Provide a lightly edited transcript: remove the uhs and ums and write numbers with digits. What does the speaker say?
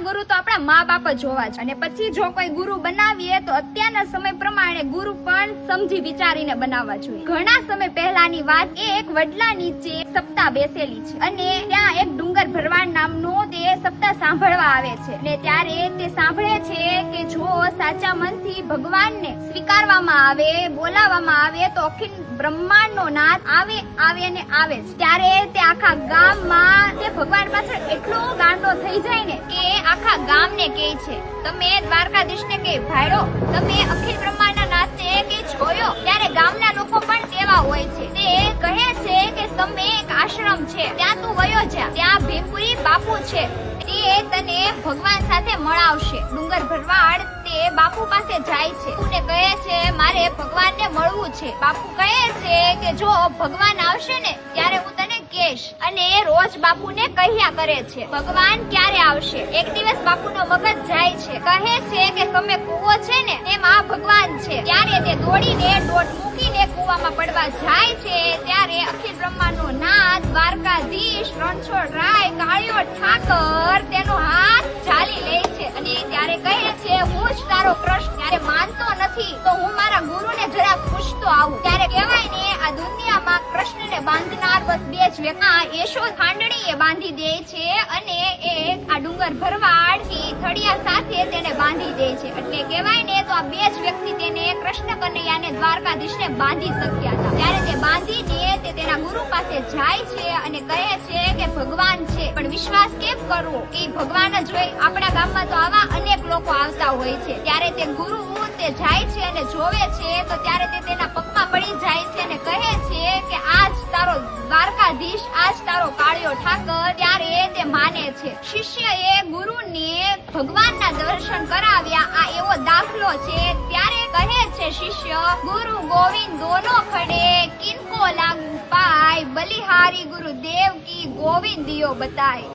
ગુરુ તો આપણા મા બાપ જ હોવા છે, અને પછી જો કોઈ ગુરુ બનાવીએ તો અત્યારના સમય પ્રમાણે ગુરુ પણ સમજી વિચારીને બનાવવા જોઈએ। ઘણા સમય પહેલાની વાત, એક વડલા નીચે એક સપ્તાહ બેસેલી છે, અને ત્યાં એક ડુંગર ભરવાડ નામનો તે સપ્તાહ સાંભળવા આવે છે, ને ત્યારે તે સાંભળે છે કે જો સાચા મનથી ભગવાનને સ્વીકારવામાં આવે, બોલાવવામાં આવે તો અખિલ બ્રહ્માંડનો નાથ આવે ને આવે છે। ત્યારે તે આખા ગામમાં તે ભગવાન પાછળ એટલો ગાંડો થઈ જાય ને કે આખા ગામને કહે છે, તમે દ્વારકાધીશને કે ભાઈડો તમે અખિલ બ્રહ્માંડના નાથને કે જોયો? ત્યારે ગામના લોકો પણ તેવા હોય છે, તે કહે છે કે તમે એક આશ્રમ છે ત્યાં તું વયો જા, ત્યાં ભીમપુરી બાપુ છે, તે તને ભગવાન સાથે મળાવશે। ડુંગર ભરવાડ તે બાપુ પાસે જાય છે અને કહે છે મારે ભગવાનને મળવું છે। બાપુ કહે છે કે જો ભગવાન આવશે ને ત્યારે હું તને કહીશ, અને રોજ બાપુને કહ્યા કરે છે ભગવાન ક્યારે આવશે। એક દિવસ બાપુનો મગજ જાય છે, કહે છે કે તમે કૂવો છે ને તેમાં ભગવાન છે। ત્યારે તે દોડીને દોટ મૂકીને કૂવામાં પડવા જાય છે, ત્યારે અખિલ બ્રહ્માંડનો નાથ દ્વારકાધીશ રણછોડરાય કાળિયો ઠાકર તેનો હાથ ઝાલી લે છે, અને ત્યારે કહે છે હું જ તારો કૃષ્ણ। ત્યારે માનતો નથી તો હું મારા ગુરુને જરા પૂછતો આવું। ત્યારે કહેવાય ને આ દુનિયામાં કૃષ્ણને બાંધનાર બસ બે જ વ્યક્તિ, યશોદ ખાંડણીએ બાંધી દે છે, અને એક આ ડુંગર ભરવાડ એ થડિયા સાથે તેને બાંધી દે છે। એટલે કહેવાય ને તો આ બે જ વ્યક્તિ તેને કૃષ્ણ કનૈયાને દ્વારકાધીશને બાંધી શક્યા હતા। ત્યારે તે બાંધીને તે તેના ગુરુ પાસે જાય છે અને કહે છે કે ભગવાન છે, પણ વિશ્વાસ કેમ કરવો કે ભગવાન જ હોય? આપણા ગામમાં તો આવા અનેક લોકો આવતા હોય છે। ત્યારે તે ગુરુ તે જાય છે અને જોવે છે તો ત્યારે તે તેના પગમાં પડી જાય છે અને કહે છે કે આજ તારો દ્વારકાધીશ, આજ તારો કાળિયો ઠાકર। ત્યારે તે માને છે। શિષ્યએ ગુરુને ભગવાનના દર્શન કરાવ્યા, આ એવો દાખલો છે। ત્યારે કહે છે શિષ્ય, ગુરુ ગોવિંદ દોનો ખડે, કિनको लागू पाय, बलिहारी गुरुदेव की गोविंदियो बताए।